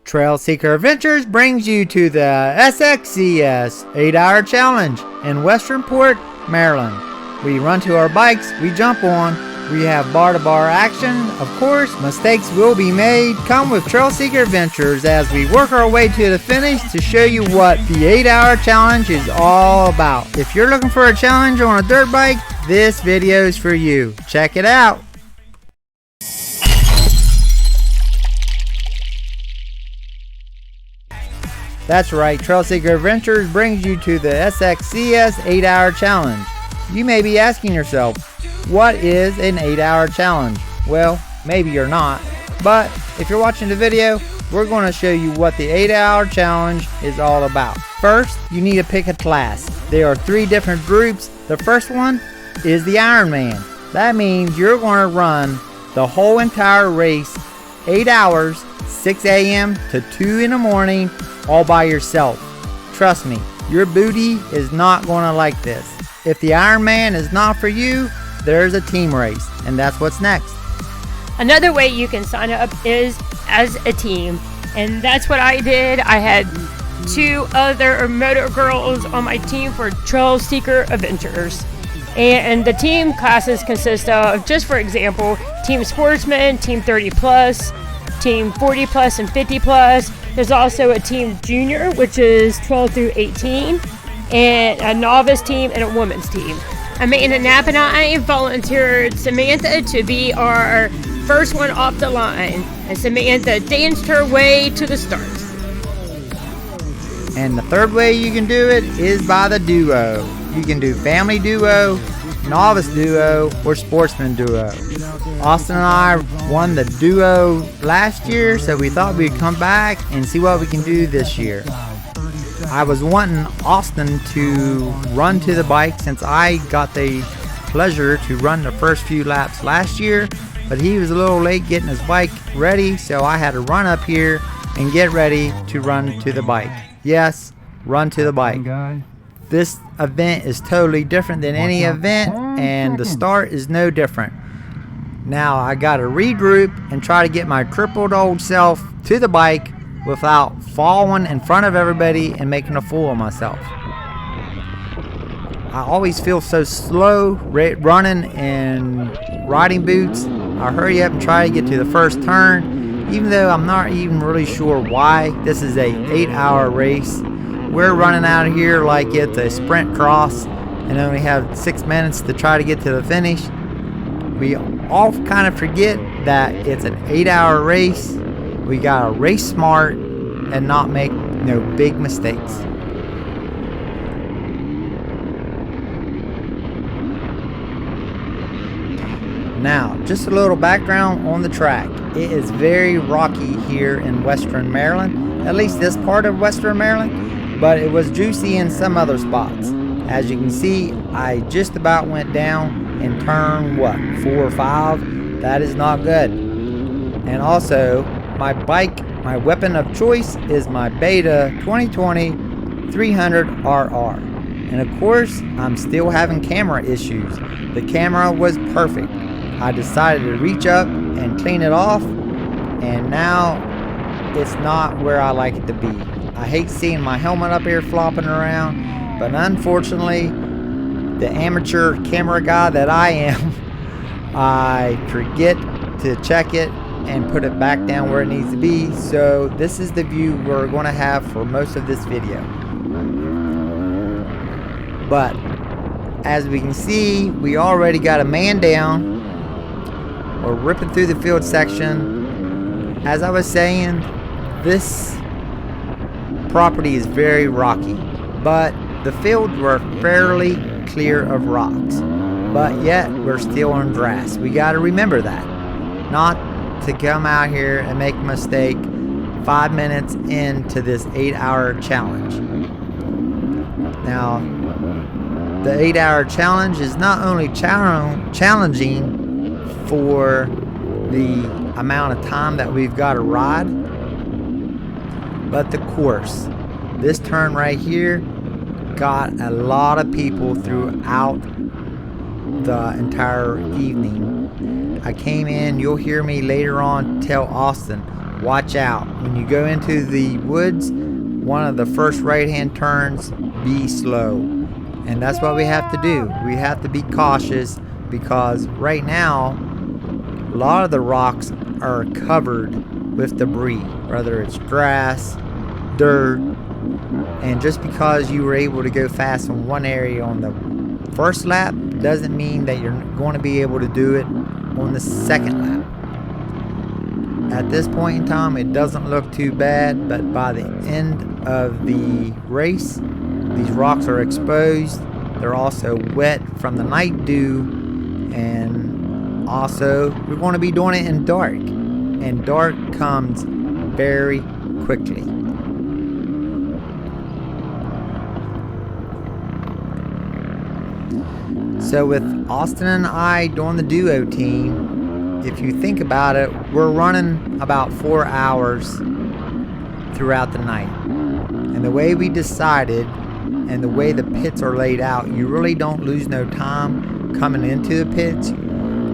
Trail Seeker Adventures brings you to the SXCS 8-Hour Challenge in Westernport, Maryland. We run to our bikes, we jump on, we have bar-to-bar action. Of course, mistakes will be made. Come with Trail Seeker Adventures as we work our way to the finish to show you what the 8-Hour Challenge is all about. If you're looking for a challenge on a dirt bike, this video is for you. Check it out. That's right, Trail Seeker Adventures brings you to the SXCS 8-Hour Challenge. You may be asking yourself, what is an 8-hour challenge? Well, maybe you're not, but if you're watching the video, we're going to show you what the 8-hour challenge is all about. First, you need to pick a class. There are 3 different groups. The first one is the Ironman. That means you're going to run the whole entire race, 8 hours, 6 a.m. to 2 in the morning, all by yourself. Trust me, your booty is not going to like this. If the Ironman is not for you, there's a team race, and that's what's next. Another way you can sign up is as a team, and that's what I did. I had 2 other motor girls on my team for Trail Seeker Adventures. And the team classes consist of, just for example, Team Sportsman, Team 30 Plus, Team 40 Plus and 50 Plus. There's also a Team Junior, which is 12 through 18, and a novice team and a women's team. Amanda Knapp and I volunteered Samantha to be our first one off the line, and Samantha danced her way to the start. And the third way you can do it is by the duo. You can do family duo, novice duo, or sportsman duo. Austin and I won the duo last year, so we thought we'd come back and see what we can do this year. I was wanting Austin to run to the bike since I got the pleasure to run the first few laps last year, but he was a little late getting his bike ready, so I had to run up here and get ready to run to the bike. Yes, run to the bike. This event is totally different than any event, and the start is no different. Now I gotta regroup and try to get my crippled old self to the bike without falling in front of everybody and making a fool of myself. I always feel so slow running in riding boots. I hurry up and try to get to the first turn, even though I'm not even really sure why. This is a 8-hour race. We're running out of here like it's a sprint cross and only have 6 minutes to try to get to the finish. We all kind of forget that it's an 8-hour race. We gotta race smart and not make no big mistakes. Now, just a little background on the track. It is very rocky here in Western Maryland, at least this part of Western Maryland, but it was juicy in some other spots. As you can see, I just about went down in turn, 4 or 5? That is not good. And also, my bike, my weapon of choice is my Beta 2020 300 RR. And of course, I'm still having camera issues. The camera was perfect. I decided to reach up and clean it off, and now it's not where I like it to be. I hate seeing my helmet up here flopping around, but unfortunately, the amateur camera guy that I am, I forget to check it and put it back down where it needs to be. So this is the view we're going to have for most of this video. But as we can see, we already got a man down. We're ripping through the field section. As I was saying, this property is very rocky, but the fields were fairly clear of rocks, but yet we're still on grass. We got to remember that, not to come out here and make a mistake 5 minutes into this 8-hour challenge. Now, the 8-hour challenge is not only challenging for the amount of time that we've got to ride, but the course. This turn right here got a lot of people throughout the entire evening. I came in, you'll hear me later on tell Austin watch out. When you go into the woods, one of the first right-hand turns, be slow. And that's what we have to do. We have to be cautious because right now, a lot of the rocks are covered with debris, whether it's grass, dirt, and just because you were able to go fast in one area on the first lap doesn't mean that you're going to be able to do it on the second lap. At this point in time, it doesn't look too bad, but by the end of the race, these rocks are exposed. They're also wet from the night dew, and also we're going to be doing it in dark, and dark comes very quickly. So with Austin and I doing the duo team, if you think about it, we're running about 4 hours throughout the night. And the way we decided and the way the pits are laid out, you really don't lose no time coming into the pits.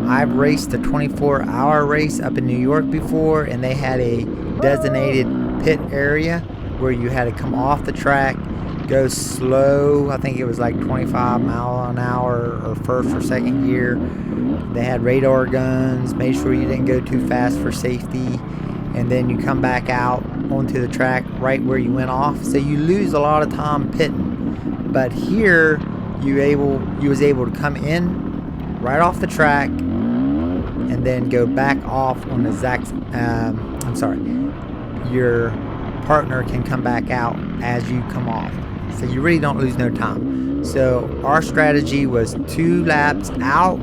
I've raced a 24-hour race up in New York before, and they had a designated pit area where you had to come off the track, go slow. I think it was like 25 miles an hour or first or second gear. They had radar guns, made sure you didn't go too fast for safety, and then you come back out onto the track right where you went off. So you lose a lot of time pitting. But here you was able to come in right off the track and then go back off on the exact your partner can come back out as you come off. So you really don't lose no time. So our strategy was 2 laps out,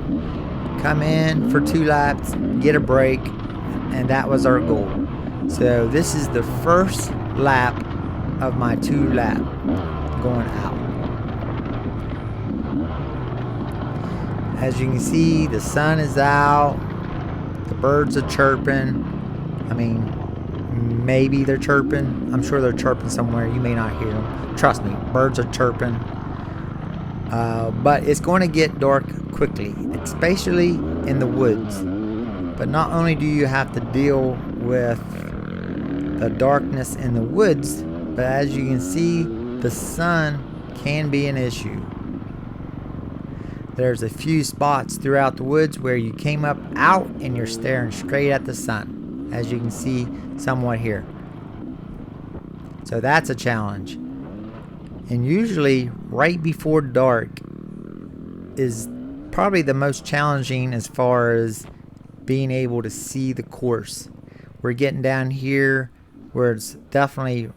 come in for 2 laps, get a break, and that was our goal. So this is the first lap of my 2 lap going out. As you can see, the sun is out, the birds are chirping. I mean, maybe they're chirping. I'm sure they're chirping somewhere. You may not hear them. Trust me, birds are chirping. But it's going to get dark quickly, especially in the woods. But not only do you have to deal with the darkness in the woods, but as you can see, the sun can be an issue. There's a few spots throughout the woods where you came up out and you're staring straight at the sun, as you can see somewhat here. So that's a challenge. And usually right before dark is probably the most challenging as far as being able to see the course. We're getting down here where it's definitely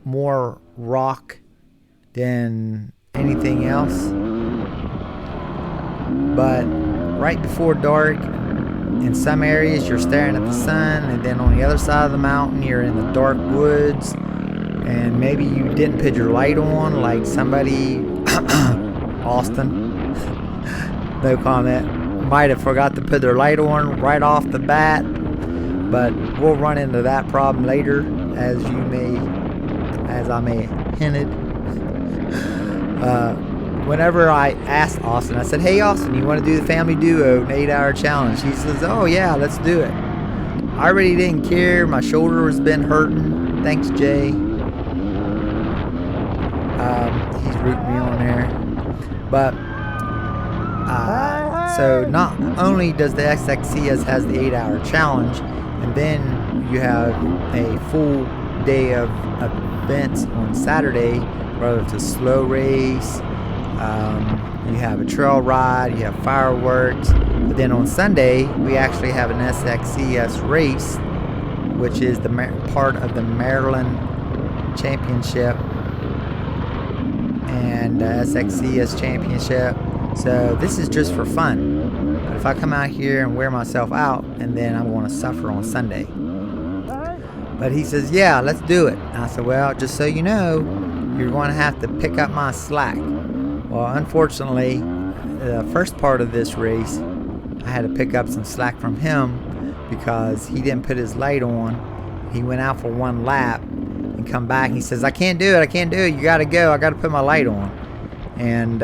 more rock than anything else. But right before dark, in some areas you're staring at the sun, and then on the other side of the mountain you're in the dark woods, and maybe you didn't put your light on like somebody Austin no comment, might have forgot to put their light on right off the bat. But we'll run into that problem later, as I may hinted. Whenever I asked Austin, I said, "Hey Austin, you want to do the family duo, an 8-hour challenge?" He says, "Oh yeah, let's do it." I really didn't care. My shoulder has been hurting. Thanks, Jay. He's rooting me on there. But so not only does the SXCS has the 8-hour challenge, and then you have a full day of events on Saturday, whether it's a slow race, you have a trail ride, you have fireworks. But then on Sunday, we actually have an SXCS race, which is the part of the Maryland Championship and SXCS Championship. So this is just for fun. But if I come out here and wear myself out, and then I'm going to suffer on Sunday. But he says, "Yeah, let's do it." And I said, "Well, just so you know, you're going to have to pick up my slack." Well, unfortunately, the first part of this race, I had to pick up some slack from him because he didn't put his light on. He went out for 1 lap and come back. And he says, I can't do it. You got to go. I got to put my light on. And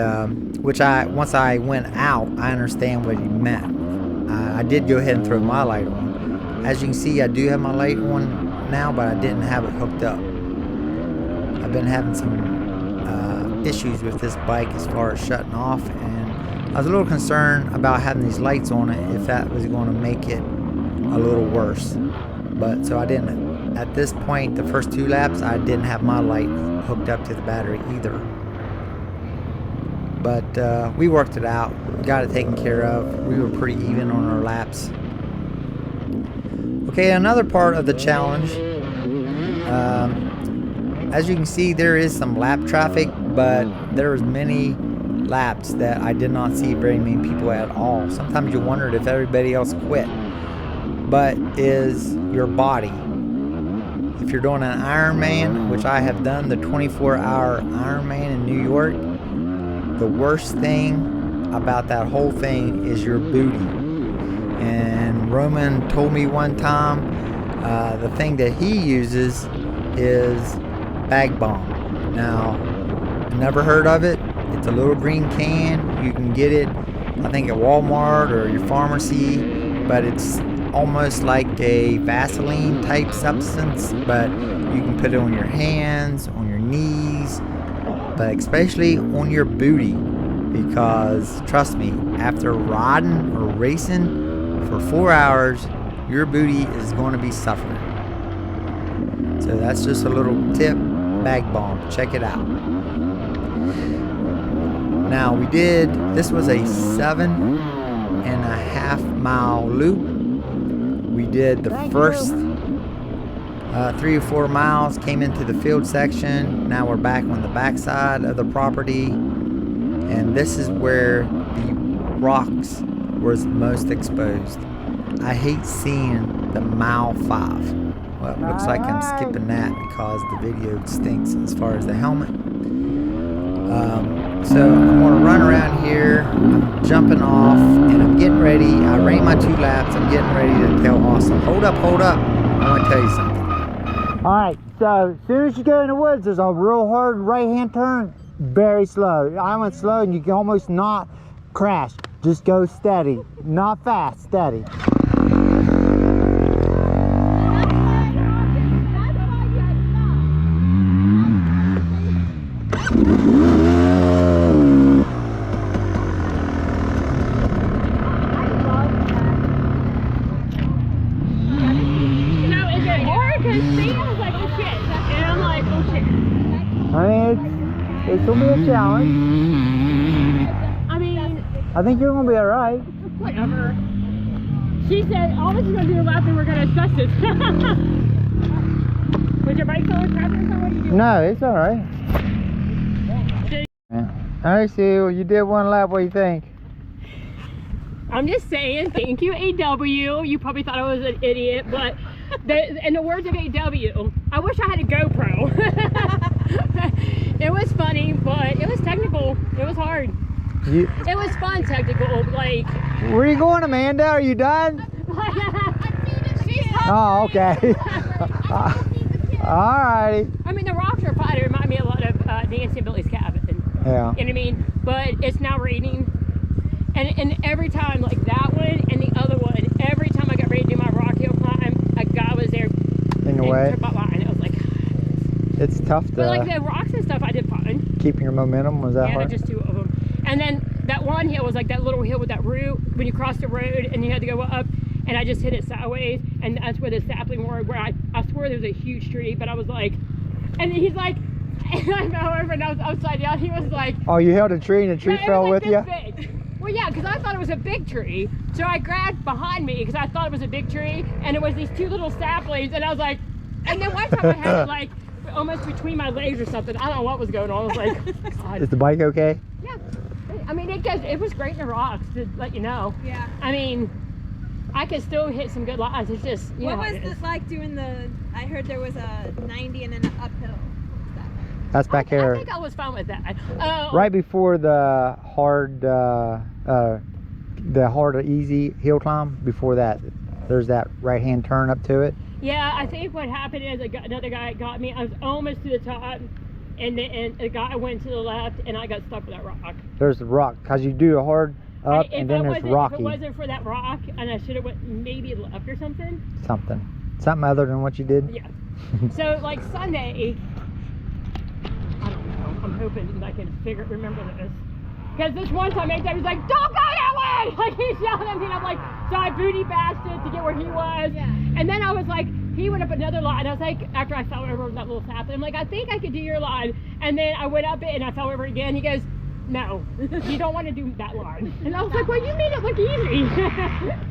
once I went out, I understand what he meant. I did go ahead and throw my light on. As you can see, I do have my light on now, but I didn't have it hooked up. I've been having some issues with this bike as far as shutting off, and I was a little concerned about having these lights on it, if that was going to make it a little worse. But so I didn't, at this point, the first 2 laps, I didn't have my light hooked up to the battery either. But we worked it out, got it taken care of. We were pretty even on our laps. Okay, another part of the challenge, as you can see, there is some lap traffic, but there was many laps that I did not see very many people at all. Sometimes you wondered if everybody else quit. But is your body, if you're doing an Ironman, which I have done the 24-hour Ironman in New York, the worst thing about that whole thing is your booty. And Roman told me one time the thing that he uses is bag bomb. Now, never heard of it. It's a little green can. You can get it, I think, at Walmart or your pharmacy, but it's almost like a Vaseline type substance, but you can put it on your hands, on your knees, but especially on your booty, because trust me, after riding or racing for 4 hours, your booty is going to be suffering. So that's just a little tip. Bag bomb, check it out. Now this was a 7.5 mile loop. We did the first 3 or 4 miles, came into the field section. Now we're back on the back side of the property, and this is where the rocks was most exposed. I hate seeing the mile 5. Well, it looks like I'm skipping that because the video stinks as far as the helmet. So I'm going to run around here. I'm jumping off, and I'm getting ready. I ran my 2 laps. I'm getting ready to tell Austin, hold up. I want to tell you something. Alright, so as soon as you go in the woods, there's a real hard right-hand turn. Very slow. I went slow, and you can almost not crash. Just go steady. Not fast, steady. It's gonna be a challenge. I mean, I think you're gonna be alright. Whatever. She said, all this is gonna do a lap and we're gonna assess it. Was your bike still crashing or what are you doing? No, it's alright. Alright, Sue, you did 1 lap. What do you think? I'm just saying, thank you, AW. You probably thought I was an idiot, but in the words of AW, I wish I had a GoPro. It was funny, but it was technical. It was hard. It was fun, technical. Like, where are you going, Amanda? Are you done? Oh, okay. Alrighty. I mean, the rocks are fine. It reminded me a lot of Nancy and Billy's cabin. Yeah. You know what I mean? But it's now raining. And every time, like that one and the other one, every time I got ready to do my rock hill climb, a guy was there in the way. Tripped my line. I was like, it's tough to. But like the rocks and stuff, I did fine. Keeping your momentum, was that hard? Yeah, just 2 of them. And then that one hill was like that little hill with that root when you cross the road and you had to go up, and I just hit it sideways, and that's where the sapling were, where I swear there was a huge tree, but I was like, and he's like, and I fell over and I was upside down. He was like, oh, you held a tree and the tree fell like with you? Big. Well, yeah, because I thought it was a big tree. So I grabbed behind me because I thought it was a big tree, and it was these 2 little saplings, and I was like, and then one time I had it like almost between my legs or something. I don't know what was going on. I was like, God. Is the bike okay? Yeah. I mean, it was great in the rocks, to let you know. Yeah. I mean, I could still hit some good lines. It's just, you know. What was it like doing the, I heard there was a 90 and then an uphill. That's back here. I think I was fine with that. Right before the hard easy hill climb. Before that, there's that right-hand turn up to it. Yeah, I think what happened is another guy got me. I was almost to the top, and a guy went to the left, and I got stuck with that rock. There's the rock, because you do a hard up, If and then there's If rocky. it wasn't for that rock, and I should have went maybe left or something. Something other than what you did. Yeah. So like Sunday, I don't know. I'm hoping that I can remember this. Because this one time, he was like, "Don't go that way!" Like he's yelling at me, and I'm like, so I booty bashed it to get where he was. Yeah. And then I was like, he went up another line. I was like, after I fell over that little sap, I'm like, I think I could do your line. And then I went up it and I fell over again. He goes, "No, you don't want to do that line." And I was like, "Well, you made it look easy."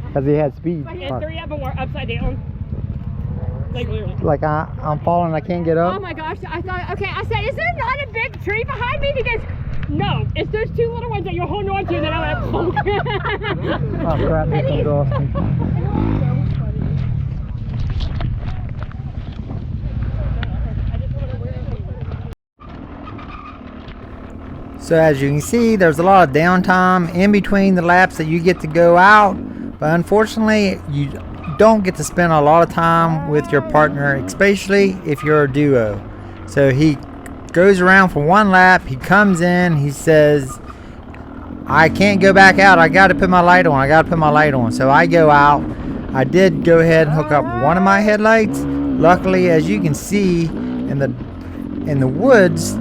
Because he had speed. But he had 3 of them were upside down. Like literally. Like I'm falling, I can't get up. Oh my gosh, I thought, okay, I said, "Is there not a big tree behind me?" And he goes, "No, it's those 2 little ones that you're holding on to." And then I went, Oh crap, this one's awesome. So as you can see, there's a lot of downtime in between the laps that you get to go out, but unfortunately you don't get to spend a lot of time with your partner, especially if you're a duo. So he goes around for 1 lap, he comes in, he says, "I can't go back out, I gotta put my light on, So I go out. I did go ahead and hook up one of my headlights. Luckily, as you can see in the woods,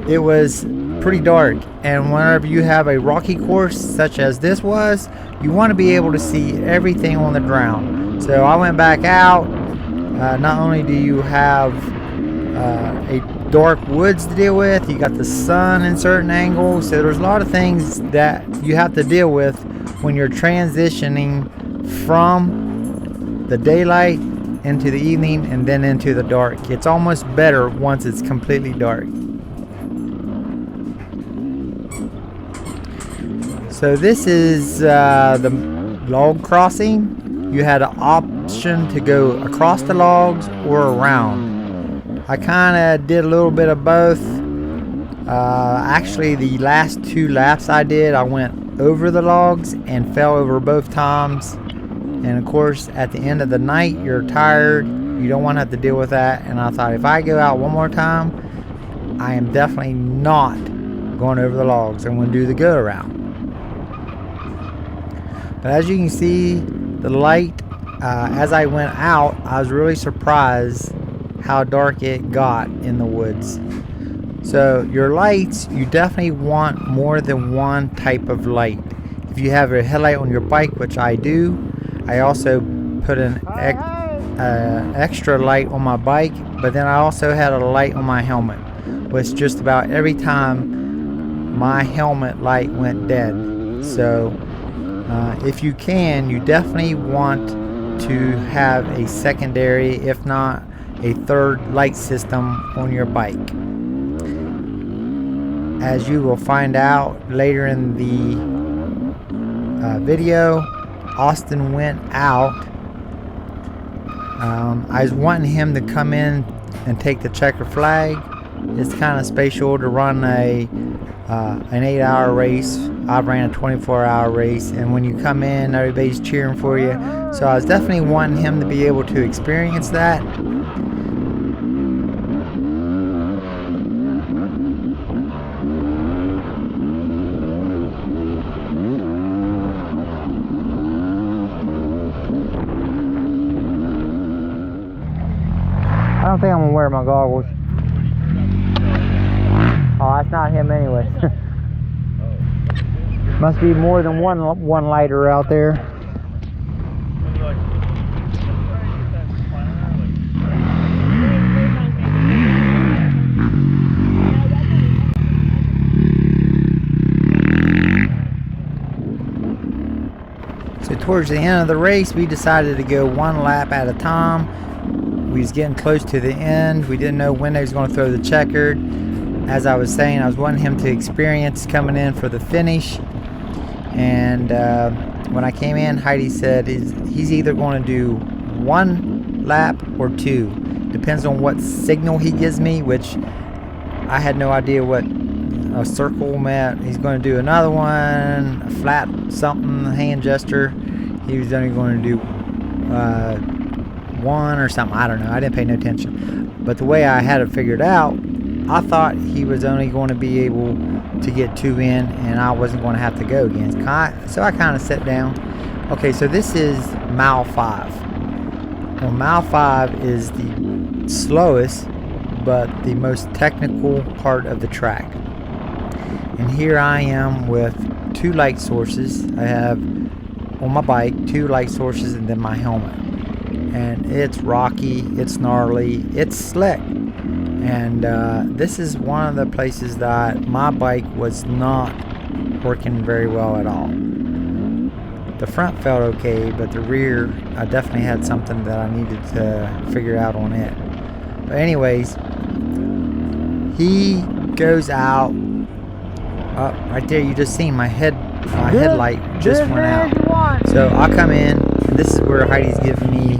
it was pretty dark, and whenever you have a rocky course such as this was, you want to be able to see everything on the ground. So I went back out. Not only do you have a dark woods to deal with, you got the sun in certain angles, so there's a lot of things that you have to deal with when you're transitioning from the daylight into the evening and then into the dark. It's almost better once it's completely dark. So this is the log crossing. You had an option to go across the logs or around. I kind of did a little bit of both. Actually, the last 2 laps I did, I went over the logs and fell over both times. And of course, at the end of the night, you're tired. You don't want to have to deal with that. And I thought, if I go out one more time, I am definitely not going over the logs. I'm going to do the go around. But as you can see, the light, as I went out, I was really surprised how dark it got in the woods. So your lights, you definitely want more than one type of light. If you have a headlight on your bike, which I do, I also put an extra light on my bike, but then I also had a light on my helmet, which just about every time my helmet light went dead. So if you can, you definitely want to have a secondary, if not a third light system on your bike. As you will find out later in the video, Austin went out. I was wanting him to come in and take the checker flag. It's kind of special to run an 8-hour race. I ran a 24-hour race, and when you come in, everybody's cheering for you. So I was definitely wanting him to be able to experience that. I don't think I'm gonna wear my goggles. Oh, that's not him anyway. Must be more than one lighter out there. So towards the end of the race, we decided to go 1 lap at a time. We was getting close to the end. We didn't know when they was going to throw the checkered. As I was saying, I was wanting him to experience coming in for the finish. And when I came in, Heidi said he's either going to do 1 lap or 2. Depends on what signal he gives me, which I had no idea what a circle meant. He's going to do another one, a flat something, hand gesture. He was only going to do 1 or something. I don't know. I didn't pay no attention. But the way I had it figured out, I thought he was only going to be able to get 2 in, and I wasn't going to have to go again. So I kind of sat down. Okay, so this is mile 5. Well, mile 5 is the slowest but the most technical part of the track. And here I am with 2 light sources. I have on my bike 2 light sources and then my helmet. And it's rocky, it's gnarly, it's slick. And this is one of the places that my bike was not working very well at all. The front felt okay, but the rear, I definitely had something that I needed to figure out on it. But anyways, he goes out. Right there, you just seen my headlight just went out. So I come in, and this is where Heidi's giving me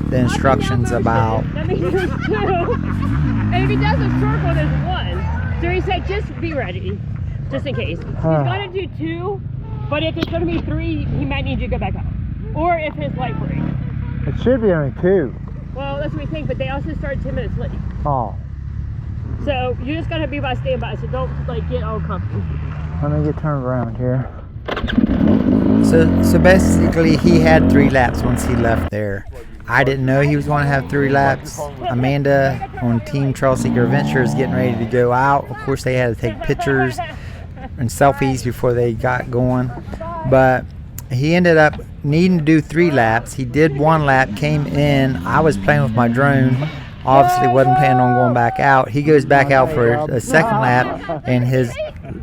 the instructions about. That means there's 2. And if he does a circle, there's 1. So he said, just be ready, just in case. He's gonna do 2, but if it's gonna be 3, he might need you to go back out. Or if his light breaks. It should be only 2. Well, that's what we think, but they also start 10 minutes late. Oh, So you just gotta be by standby, so don't like get all comfy. let me get turned around here. So basically, he had 3 laps once he left there. I didn't know he was going to have 3 laps. Amanda on Team Trail Seeker Adventure is getting ready to go out. Of course, they had to take pictures and selfies before they got going. But he ended up needing to do 3 laps. He did 1 lap, came in. I was playing with my drone. Obviously wasn't planning on going back out. He goes back out for a second lap, and his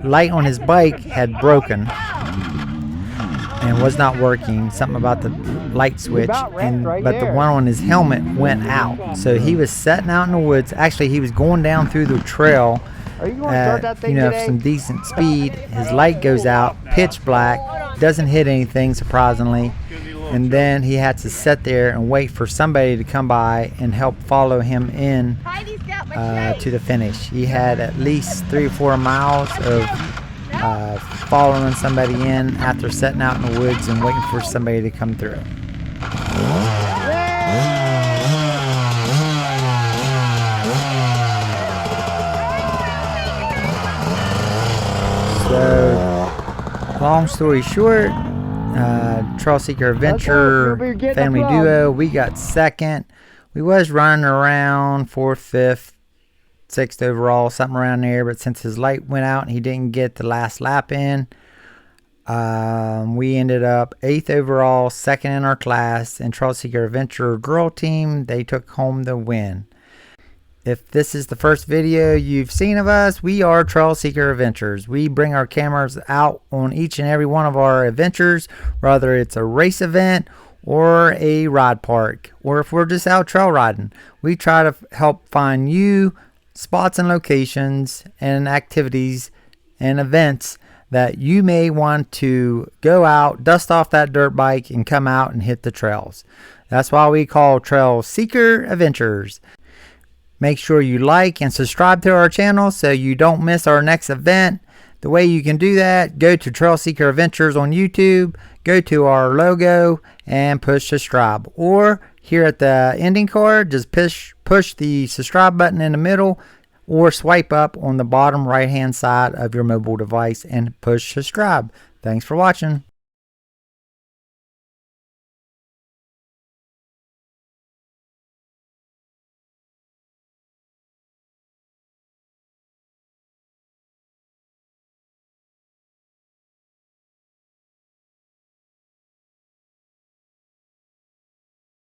light on his bike had broken and was not working. Something about the light switch, but the one on his helmet went out. So he was setting out in the woods. Actually, he was going down through the trail at some decent speed. His light goes out, pitch black, doesn't hit anything surprisingly, and then he had to sit there and wait for somebody to come by and help follow him in to the finish. He had at least 3 or 4 miles of following somebody in after setting out in the woods and waiting for somebody to come through. So, long story short, Trail Seeker Adventure family duo, we got second. We was running around 4th, 5th, 6th overall, something around there, but since his light went out and he didn't get the last lap in, we ended up 8th overall, 2nd in our class, and Trail Seeker Adventure girl team, they took home the win. If this is the first video you've seen of us, we are Trail Seeker Adventures. We bring our cameras out on each and every one of our adventures, whether it's a race event or a ride park, or if we're just out trail riding. We try to help find you spots and locations and activities and events that you may want to go out, dust off that dirt bike, and come out and hit the trails. That's why we call Trail Seeker Adventures. Make sure you like and subscribe to our channel so you don't miss our next event. The way you can do that, go to Trail Seeker Adventures on YouTube, go to our logo, and push subscribe. Or here at the ending card, just push the subscribe button in the middle, or swipe up on the bottom right hand side of your mobile device and push subscribe. Thanks for watching.